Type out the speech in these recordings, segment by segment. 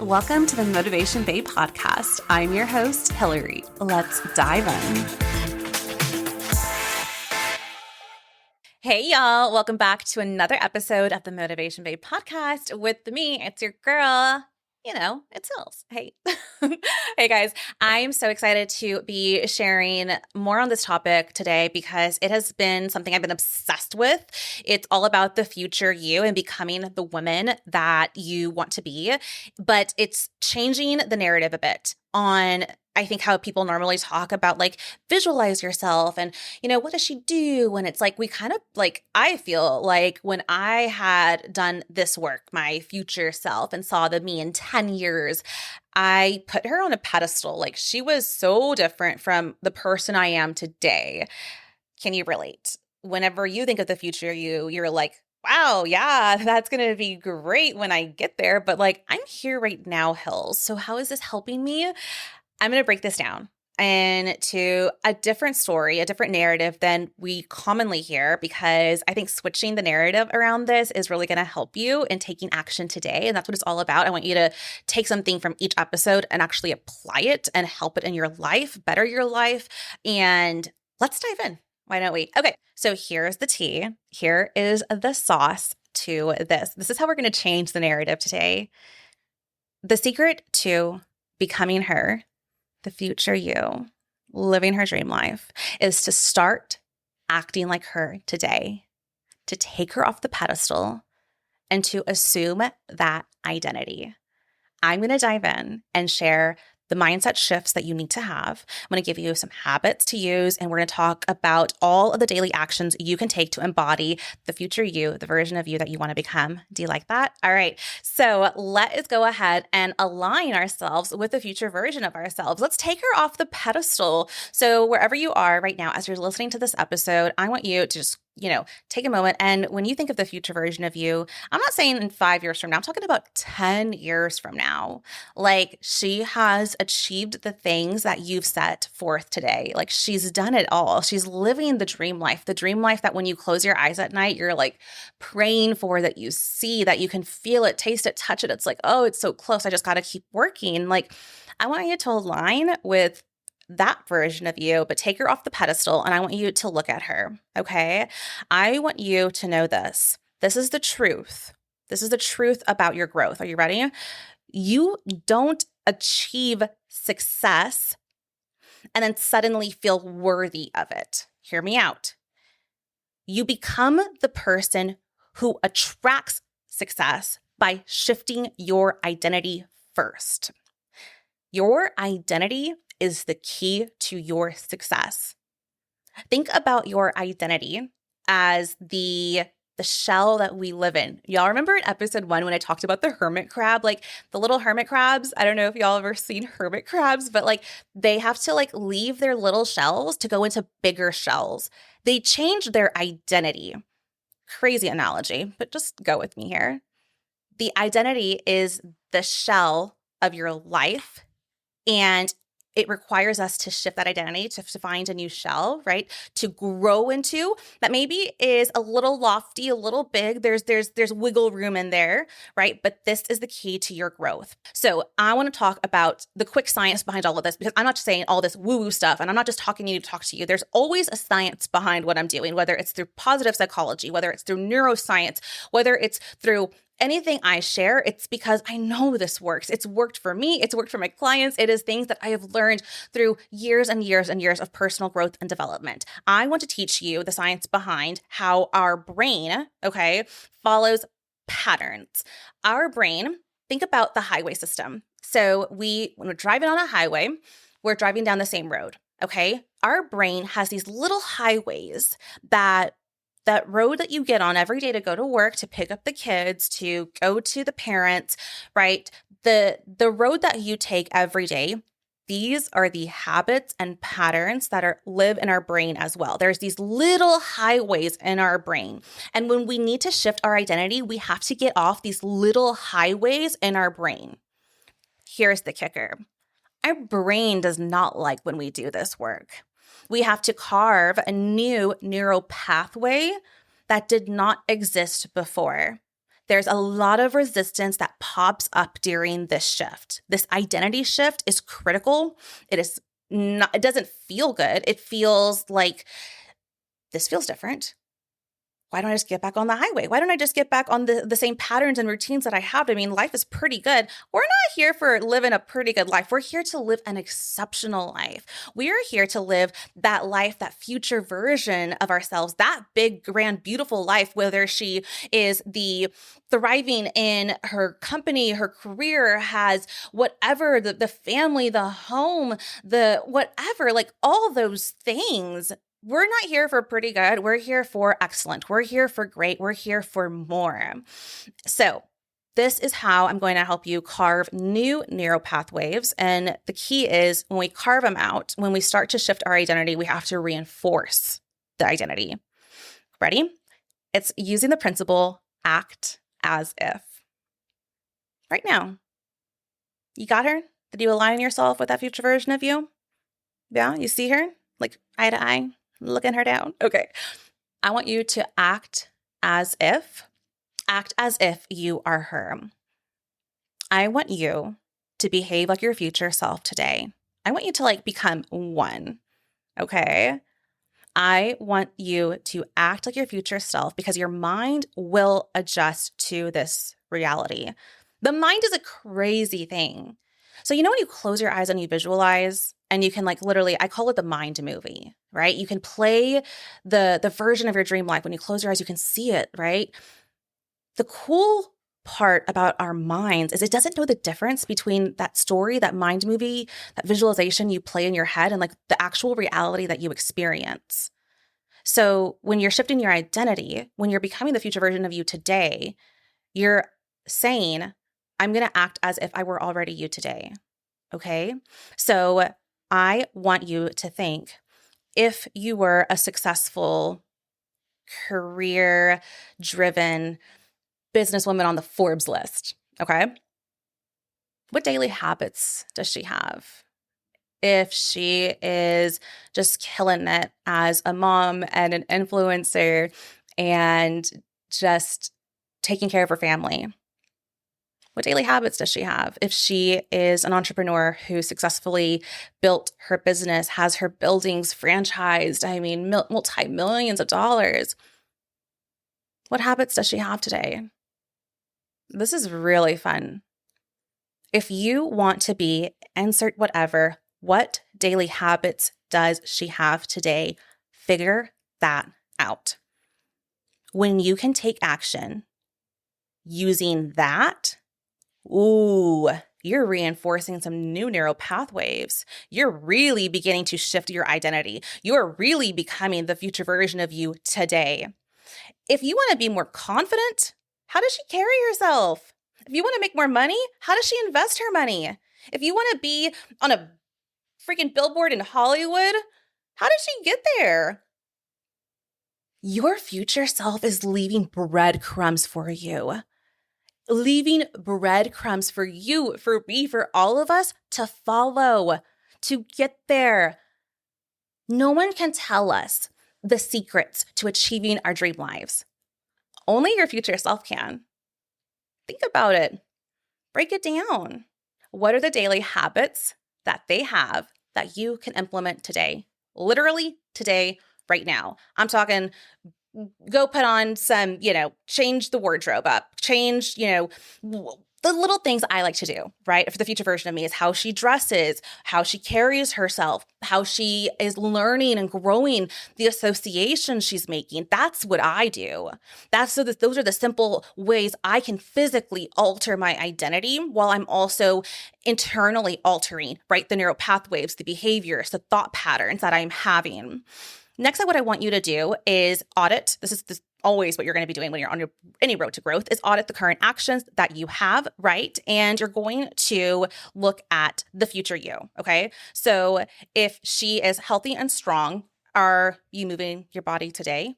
Welcome to the Motivation Babe podcast. I'm your host, Hillary. Let's dive in. Hey, y'all. Welcome back to another episode of the Motivation Babe podcast with me. It's your girl. It's Hills. Hey. Hey, guys. I'm so excited to be sharing more on this topic today because it has been something I've been obsessed with. It's all about the future you and becoming the woman that you want to be, but it's changing the narrative a bit on I think how people normally talk about like visualize yourself and, what does she do? And it's like, we kind of like, I feel like when I had done this work, my future self and saw the me in 10 years, I put her on a pedestal. Like she was so different from the person I am today. Can you relate? Whenever you think of the future you're like, wow, yeah, that's going to be great when I get there. But like, I'm here right now, Hills. So how is this helping me? I'm going to break this down into a different story, a different narrative than we commonly hear, because I think switching the narrative around this is really going to help you in taking action today. And that's what it's all about. I want you to take something from each episode and actually apply it and help it in your life, better your life. And let's dive in. Why don't we? Okay. So here's the tea. Here is the sauce to this. This is how we're going to change the narrative today. The secret to becoming her, the future you, living her dream life, is to start acting like her today, to take her off the pedestal and to assume that identity. I'm going to dive in and share the mindset shifts that you need to have. I'm going to give you some habits to use, and we're going to talk about all of the daily actions you can take to embody the future you, the version of you that you want to become. Do you like that? All right. So let us go ahead and align ourselves with the future version of ourselves. Let's take her off the pedestal. So wherever you are right now, as you're listening to this episode, I want you to just take a moment. And when you think of the future version of you, I'm not saying in 5 years from now, I'm talking about 10 years from now. Like she has achieved the things that you've set forth today. Like she's done it all. She's living the dream life that when you close your eyes at night, you're like praying for, that you see, that you can feel it, taste it, touch it. It's like, oh, it's so close. I just got to keep working. Like I want you to align with that version of you, but take her off the pedestal. And I want you to look at her. Okay. I want you to know this. This is the truth. This is the truth about your growth. Are you ready? You don't achieve success and then suddenly feel worthy of it. Hear me out. You become the person who attracts success by shifting your identity first. Your identity is the key to your success. Think about your identity as the shell that we live in. Y'all remember in episode 1 when I talked about the hermit crab, like the little hermit crabs? I don't know if y'all ever seen hermit crabs, but like they have to like leave their little shells to go into bigger shells. They change their identity. Crazy analogy, but just go with me here. The identity is the shell of your life, and it requires us to shift that identity to find a new shell, right? To grow into that maybe is a little lofty, a little big. There's wiggle room in there, right? But this is the key to your growth. So I want to talk about the quick science behind all of this, because I'm not just saying all this woo-woo stuff, and I'm not just talking to you to talk to you. There's always a science behind what I'm doing, whether it's through positive psychology, whether it's through neuroscience, whether it's through anything I share. It's because I know this works. It's worked for me. It's worked for my clients. It is things that I have learned through years and years and years of personal growth and development. I want to teach you the science behind how our brain, follows patterns. Our brain, think about the highway system. So when we're driving on a highway, we're driving down the same road, okay? Our brain has these little highways that road that you get on every day to go to work, to pick up the kids, to go to the parents, right? The road that you take every day, these are the habits and patterns that live in our brain as well. There's these little highways in our brain. And when we need to shift our identity, we have to get off these little highways in our brain. Here's the kicker. Our brain does not like when we do this work. We have to carve a new neural pathway that did not exist before. There's a lot of resistance that pops up during this shift. This identity shift is critical. It doesn't feel good. It feels like this feels different. Why don't I just get back on the highway? Why don't I just get back on the same patterns and routines that I have? I mean, life is pretty good. We're not here for living a pretty good life. We're here to live an exceptional life. We are here to live that life, that future version of ourselves, that big, grand, beautiful life, whether she is the thriving in her company, her career, has whatever, the family, the home, the whatever, like all those things. We're not here for pretty good. We're here for excellent. We're here for great. We're here for more. So this is how I'm going to help you carve new neural pathways. And the key is when we carve them out, when we start to shift our identity, we have to reinforce the identity. Ready? It's using the principle act as if. Right now. You got her? Did you align yourself with that future version of you? Yeah, you see her? Like eye to eye? Looking her down. Okay. I want you to act as if you are her. I want you to behave like your future self today. I want you to become one. Okay. I want you to act like your future self because your mind will adjust to this reality. The mind is a crazy thing. So, when you close your eyes and you visualize and you can literally, I call it the mind movie, right? You can play the version of your dream life. When you close your eyes, you can see it, right? The cool part about our minds is it doesn't know the difference between that story, that mind movie, that visualization you play in your head and the actual reality that you experience. So when you're shifting your identity, when you're becoming the future version of you today, you're saying, I'm going to act as if I were already you today. Okay? So I want you to think if you were a successful, career-driven businesswoman on the Forbes list, okay? What daily habits does she have? If she is just killing it as a mom and an influencer and just taking care of her family, what daily habits does she have? If she is an entrepreneur who successfully built her business, has her buildings franchised, multi-millions of dollars, what habits does she have today? This is really fun. If you want to be, insert whatever, what daily habits does she have today? Figure that out. When you can take action using that, you're reinforcing some new neural pathways. You're really beginning to shift your identity. You are really becoming the future version of you today. If you want to be more confident, how does she carry herself? If you want to make more money, how does she invest her money? If you want to be on a freaking billboard in Hollywood, how does she get there? Your future self is leaving breadcrumbs for you. Leaving breadcrumbs for you, for me, for all of us to follow, to get there. No one can tell us the secrets to achieving our dream lives. Only your future self can. Think about it. Break it down. What are the daily habits that they have that you can implement today? Literally today, right now. I'm talking go put on some, change the wardrobe up, change, the little things I like to do, right? For the future version of me is how she dresses, how she carries herself, how she is learning and growing the associations she's making. That's what I do. Those are the simple ways I can physically alter my identity while I'm also internally altering, right? The neural pathways, the behaviors, the thought patterns that I'm having. Next, what I want you to do is audit. This is always what you're going to be doing when you're on any road to growth is audit the current actions that you have, right? And you're going to look at the future you, okay? So if she is healthy and strong, are you moving your body today?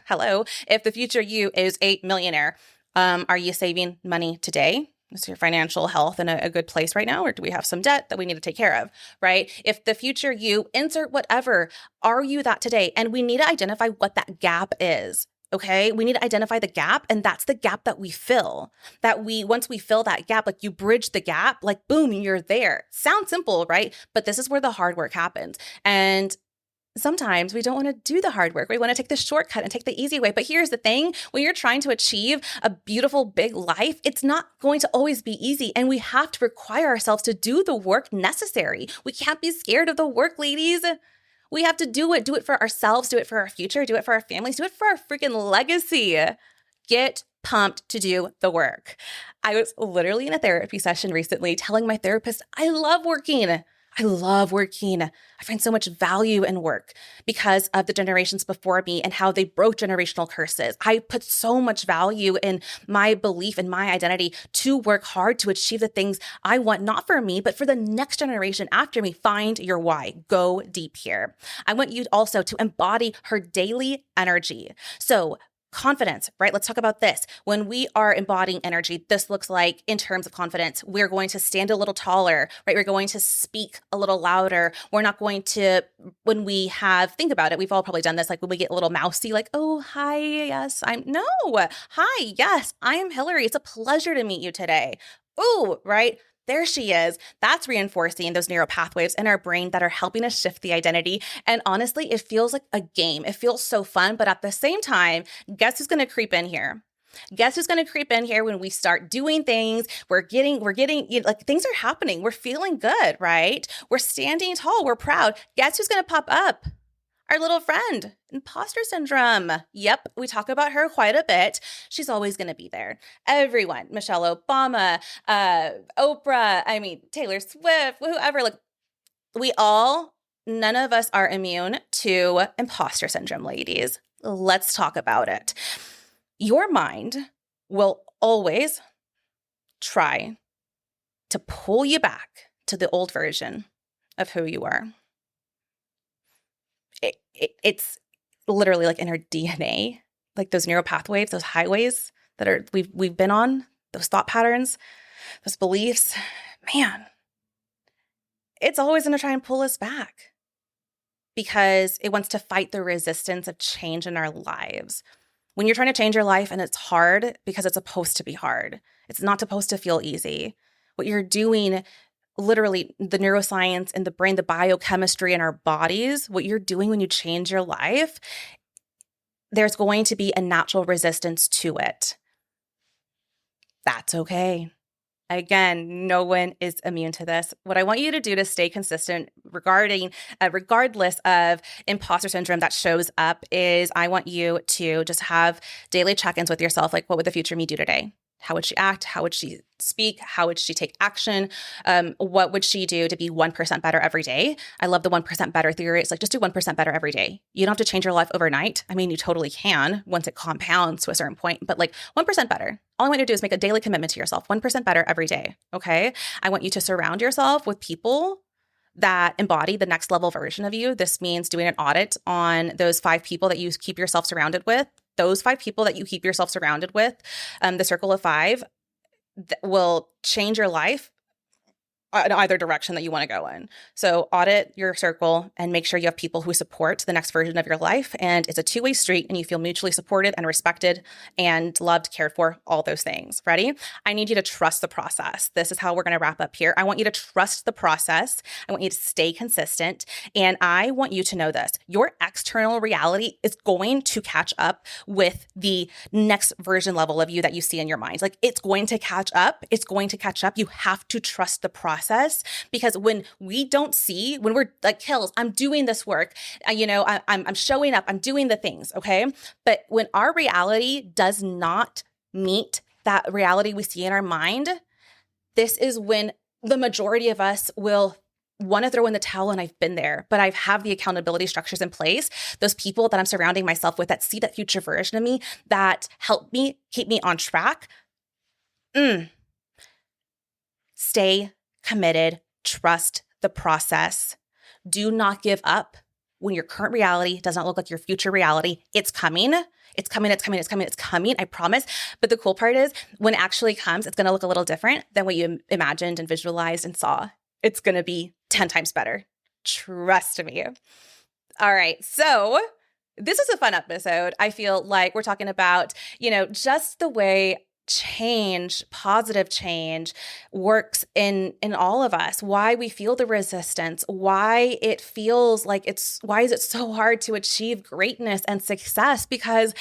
Hello. If the future you is a millionaire, are you saving money today? Is your financial health in a good place right now? Or do we have some debt that we need to take care of, right? If the future you, insert whatever, are you that today? And we need to identify what that gap is. Okay. We need to identify the gap. And that's the gap that we fill. Once we fill that gap, like you bridge the gap, like boom, you're there. Sounds simple, right? But this is where the hard work happens. And sometimes we don't want to do the hard work. We want to take the shortcut and take the easy way. But here's the thing, when you're trying to achieve a beautiful, big life, it's not going to always be easy. And we have to require ourselves to do the work necessary. We can't be scared of the work, ladies. We have to do it. Do it for ourselves. Do it for our future. Do it for our families. Do it for our freaking legacy. Get pumped to do the work. I was literally in a therapy session recently telling my therapist, I love working. I love working. I find so much value in work because of the generations before me and how they broke generational curses. I put so much value in my belief and my identity to work hard to achieve the things I want, not for me, but for the next generation after me. Find your why. Go deep here. I want you also to embody her daily energy. So confidence, right? Let's talk about this. When we are embodying energy, this looks like in terms of confidence, we're going to stand a little taller, right? We're going to speak a little louder. We're not going to, think about it, we've all probably done this, like when we get a little mousy, like, oh, hi, yes, hi, yes, I'm Hillary. It's a pleasure to meet you today. Ooh, right? There she is. That's reinforcing those neural pathways in our brain that are helping us shift the identity. And honestly, it feels like a game. It feels so fun. But at the same time, guess who's going to creep in here? Guess who's going to creep in here when we start doing things? We're getting, like things are happening. We're feeling good, right? We're standing tall. We're proud. Guess who's going to pop up? Our little friend, imposter syndrome. Yep, we talk about her quite a bit. She's always going to be there. Everyone, Michelle Obama, Oprah, Taylor Swift, whoever, like none of us are immune to imposter syndrome, ladies. Let's talk about it. Your mind will always try to pull you back to the old version of who you are. It's literally like in our DNA, like those neural pathways, those highways that we've been on, those thought patterns, those beliefs, man, it's always going to try and pull us back because it wants to fight the resistance of change in our lives. When you're trying to change your life and it's hard because it's supposed to be hard, it's not supposed to feel easy. What you're doing, literally the neuroscience in the brain, the biochemistry in our bodies, what you're doing when you change your life, there's going to be a natural resistance to it. That's okay. Again, no one is immune to this. What I want you to do to stay consistent regardless of imposter syndrome that shows up is I want you to just have daily check-ins with yourself. Like, what would the future me do today? How would she act? How would she speak? How would she take action? What would she do to be 1% better every day? I love the 1% better theory. It's like, just do 1% better every day. You don't have to change your life overnight. You totally can once it compounds to a certain point, but like 1% better. All I want you to do is make a daily commitment to yourself, 1% better every day. Okay. I want you to surround yourself with people that embody the next level version of you. This means doing an audit on those 5 people that you keep yourself surrounded with. Those 5 people that you keep yourself surrounded with, the circle of 5, will change your life in either direction that you want to go in. So audit your circle and make sure you have people who support the next version of your life. And it's a 2-way street and you feel mutually supported and respected and loved, cared for, all those things. Ready? I need you to trust the process. This is how we're going to wrap up here. I want you to trust the process. I want you to stay consistent. And I want you to know this. Your external reality is going to catch up with the next version level of you that you see in your mind. Like, it's going to catch up. It's going to catch up. You have to trust the process. Because when we don't see, when we're like, Hills, I'm doing this work, I'm showing up, I'm doing the things, okay? But when our reality does not meet that reality we see in our mind, this is when the majority of us will want to throw in the towel. And I've been there, but I have the accountability structures in place. Those people that I'm surrounding myself with that see that future version of me, that help me keep me on track. Stay committed, trust the process. Do not give up when your current reality does not look like your future reality. It's coming. It's coming. It's coming. It's coming. It's coming. I promise. But the cool part is when it actually comes, it's going to look a little different than what you imagined and visualized and saw. It's going to be 10 times better. Trust me. All right. So this is a fun episode. I feel like we're talking about, just the way change, positive change works in all of us, why we feel the resistance, why it feels like why is it so hard to achieve greatness and success? Because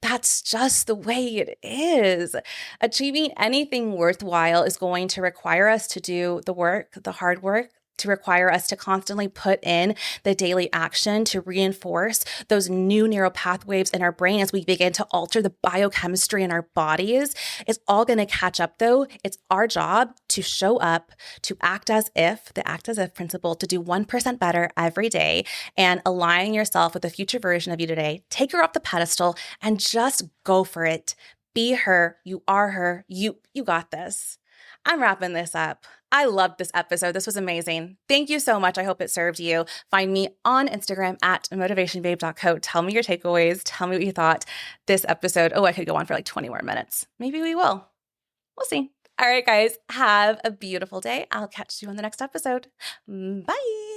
that's just the way it is. Achieving anything worthwhile is going to require us to do the work, the hard work, to require us to constantly put in the daily action to reinforce those new neural pathways in our brain as we begin to alter the biochemistry in our bodies. It's all going to catch up though. It's our job to show up, to act as if, the act as if principle, to do 1% better every day and align yourself with the future version of you today. Take her off the pedestal and just go for it. Be her. You are her. You got this. I'm wrapping this up. I loved this episode. This was amazing. Thank you so much. I hope it served you. Find me on Instagram at motivationbabe.co. Tell me your takeaways. Tell me what you thought this episode. Oh, I could go on for like 20 more minutes. Maybe we will. We'll see. All right, guys, have a beautiful day. I'll catch you on the next episode. Bye.